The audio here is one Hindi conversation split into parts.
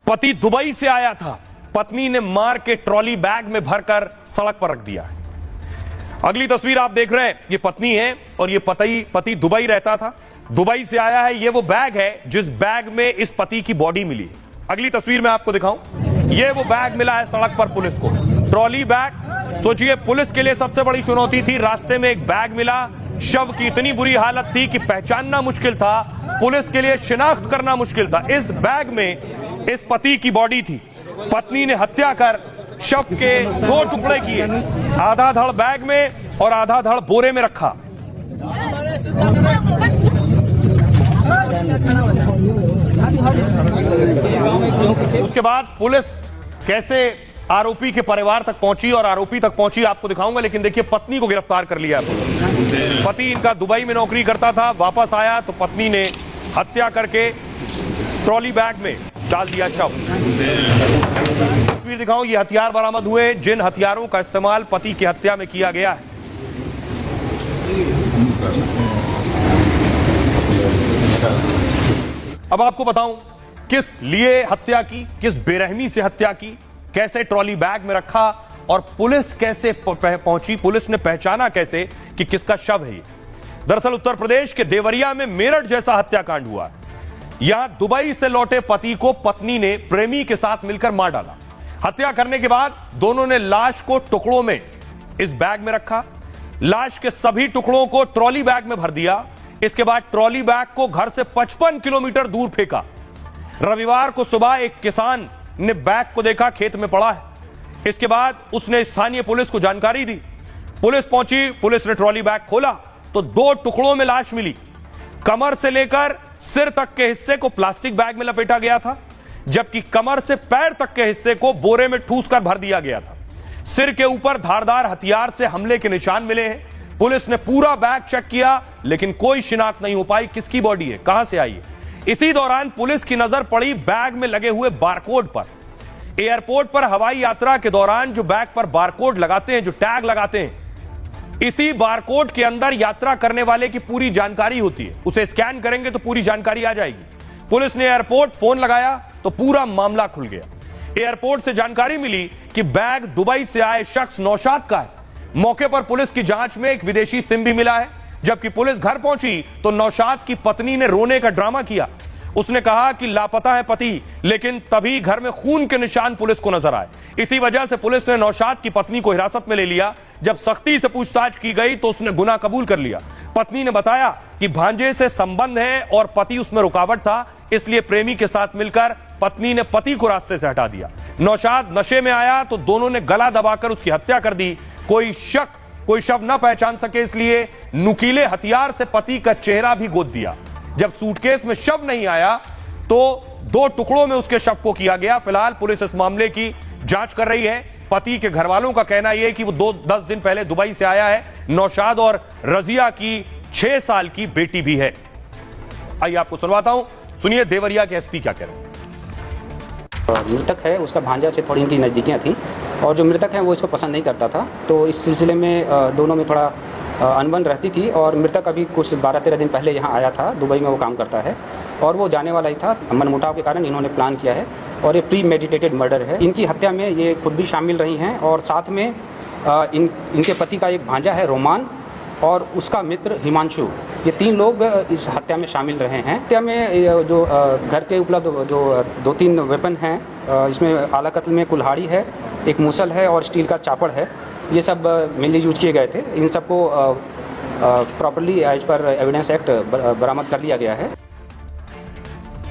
पति दुबई से आया था, पत्नी ने मार के ट्रॉली बैग में भरकर सड़क पर रख दिया। अगली तस्वीर आप देख रहे हैं, ये पत्नी है और ये पति दुबई रहता था, दुबई से आया है। ये वो बैग है जिस बैग में इस पति की बॉडी मिली है। अगली तस्वीर में आपको दिखाऊं, ये वो बैग मिला है सड़क पर पुलिस को, ट्रॉली बैग। सोचिए, पुलिस के लिए सबसे बड़ी चुनौती थी, रास्ते में एक बैग मिला, शव की इतनी बुरी हालत थी कि पहचानना मुश्किल था, पुलिस के लिए शिनाख्त करना मुश्किल था। इस बैग में इस पति की बॉडी थी। पत्नी ने हत्या कर शव के 2 टुकड़े किए, आधा धड़ बैग में और आधा धड़ बोरे में रखा। उसके बाद पुलिस कैसे आरोपी के परिवार तक पहुंची और आरोपी तक पहुंची आपको दिखाऊंगा, लेकिन देखिए पत्नी को गिरफ्तार कर लिया पुलिस। पति इनका दुबई में नौकरी करता था, वापस आया तो पत्नी ने हत्या करके ट्रॉली बैग में डाल दिया शव। तस्वीर दिखाऊं, ये हथियार बरामद हुए जिन हथियारों का इस्तेमाल पति की हत्या में किया गया है। अब आपको बताऊं किस लिए हत्या की, किस बेरहमी से हत्या की, कैसे ट्रॉली बैग में रखा और पुलिस कैसे पहुंची, पुलिस ने पहचाना कैसे कि किसका शव है ये। दरअसल उत्तर प्रदेश के देवरिया में मेरठ जैसा हत्याकांड हुआ। यहां दुबई से लौटे पति को पत्नी ने प्रेमी के साथ मिलकर मार डाला। हत्या करने के बाद दोनों ने लाश को टुकड़ों में इस बैग में रखा, लाश के सभी टुकड़ों को ट्रॉली बैग में भर दिया। इसके बाद ट्रॉली बैग को घर से 55 किलोमीटर दूर फेंका। रविवार को सुबह एक किसान ने बैग को देखा, खेत में पड़ा है। इसके बाद उसने स्थानीय पुलिस को जानकारी दी। पुलिस पहुंची, पुलिस ने ट्रॉली बैग खोला तो 2 टुकड़ों में लाश मिली। कमर से लेकर सिर तक के हिस्से को प्लास्टिक बैग में लपेटा गया था, जबकि कमर से पैर तक के हिस्से को बोरे में ठूस कर भर दिया गया था। सिर के ऊपर धारदार हथियार से हमले के निशान मिले हैं। पुलिस ने पूरा बैग चेक किया, लेकिन कोई शिनाख्त नहीं हो पाई किसकी बॉडी है, कहां से आई है। इसी दौरान पुलिस की नजर पड़ी बैग में लगे हुए बारकोड पर। एयरपोर्ट पर हवाई यात्रा के दौरान जो बैग पर बारकोड लगाते हैं, जो टैग लगाते हैं, इसी बारकोड के अंदर यात्रा करने वाले की पूरी जानकारी होती है। उसे स्कैन करेंगे तो पूरी जानकारी आ जाएगी। पुलिस ने एयरपोर्ट फोन लगाया तो पूरा मामला खुल गया। एयरपोर्ट से जानकारी मिली कि बैग दुबई से आए शख्स नौशाद का है। मौके पर पुलिस की जांच में एक विदेशी सिम भी मिला है। जबकि पुलिस घर पहुंची तो नौशाद की पत्नी ने रोने का ड्रामा किया। उसने कहा कि लापता है पति, लेकिन तभी घर में खून के निशान पुलिस को नजर आए। इसी वजह से पुलिस ने नौशाद की पत्नी को हिरासत में ले लिया। जब सख्ती से पूछताछ की गई तो उसने गुनाह कबूल कर लिया। पत्नी ने बताया कि भांजे से संबंध है और पति उसमें रुकावट था, इसलिए प्रेमी के साथ मिलकर पत्नी ने पति को रास्ते से हटा दिया। नौशाद नशे में आया तो दोनों ने गला दबाकर उसकी हत्या कर दी। कोई शव न पहचान सके, इसलिए नुकीले हथियार से पति का चेहरा भी गोद दिया। जब सूटकेस में शव नहीं आया तो 2 टुकड़ों में उसके शव को किया गया। फिलहाल पुलिस इस मामले की जांच कर रही है। पति के घर वालों का कहना यह है कि वो 10 दिन पहले दुबई से आया है। नौशाद और रजिया की 6 साल की बेटी भी है। आइए आपको सुनवाता हूं, सुनिए देवरिया के एसपी क्या कह रहे हैं। मृतक है, उसका भांजा से थोड़ी इनकी नज़दीकियाँ थी और जो मृतक है वो इसको पसंद नहीं करता था, तो इस सिलसिले में दोनों में थोड़ा अनबन रहती थी। और मृतक अभी कुछ 12-13 दिन पहले यहाँ आया था, दुबई में वो काम करता है और वो जाने वाला ही था। मनमुटाव के कारण इन्होंने प्लान किया है और ये प्री मेडिटेटेड मर्डर है। इनकी हत्या में ये खुद भी शामिल रही हैं और साथ में इनके पति का एक भांजा है रोमान और उसका मित्र हिमांशु, ये 3 लोग इस हत्या में शामिल रहे हैं। हत्या में जो घर के उपलब्ध जो 2-3 वेपन हैं, इसमें आला कत्ल में कुल्हाड़ी है, एक मूसल है और स्टील का चापड़ है। ये सब मेनली यूज किए गए थे। इन सबको properly as per evidence act बरामद कर लिया गया है।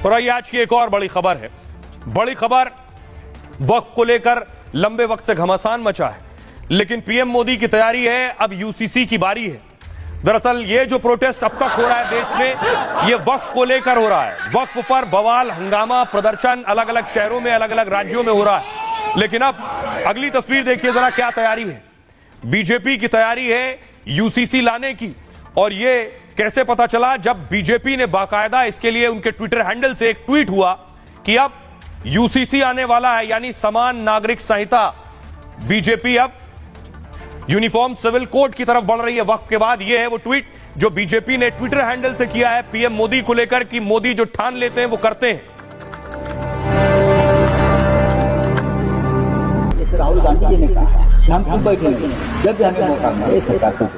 और आइए आज की एक और बड़ी खबर है। बड़ी खबर वक्फ को लेकर लंबे वक्त से घमासान मचा है, लेकिन पीएम मोदी की तैयारी है, अब यूसीसी की बारी है। दरअसल ये जो प्रोटेस्ट अब तक हो रहा है देश में, ये वक्फ को लेकर हो रहा है। वक्फ पर बवाल, हंगामा, प्रदर्शन अलग अलग शहरों में, अलग अलग राज्यों में हो रहा है। लेकिन अब अगली तस्वीर देखिए जरा, क्या तैयारी है। बीजेपी की तैयारी है यूसीसी लाने की। और ये कैसे पता चला? जब बीजेपी ने बाकायदा इसके लिए उनके ट्विटर हैंडल से एक ट्वीट हुआ कि अब यूसीसी आने वाला है, यानी समान नागरिक संहिता। बीजेपी अब यूनिफॉर्म सिविल कोड की तरफ बढ़ रही है वक्फ के बाद। यह है वो ट्वीट जो बीजेपी ने ट्विटर हैंडल से किया है पीएम मोदी को लेकर कि मोदी जो ठान लेते हैं वो करते हैं। राहुल गांधी जी ने कहा कि हम चुप बैठेंगे जब भी हमें मौका मिले सरकार को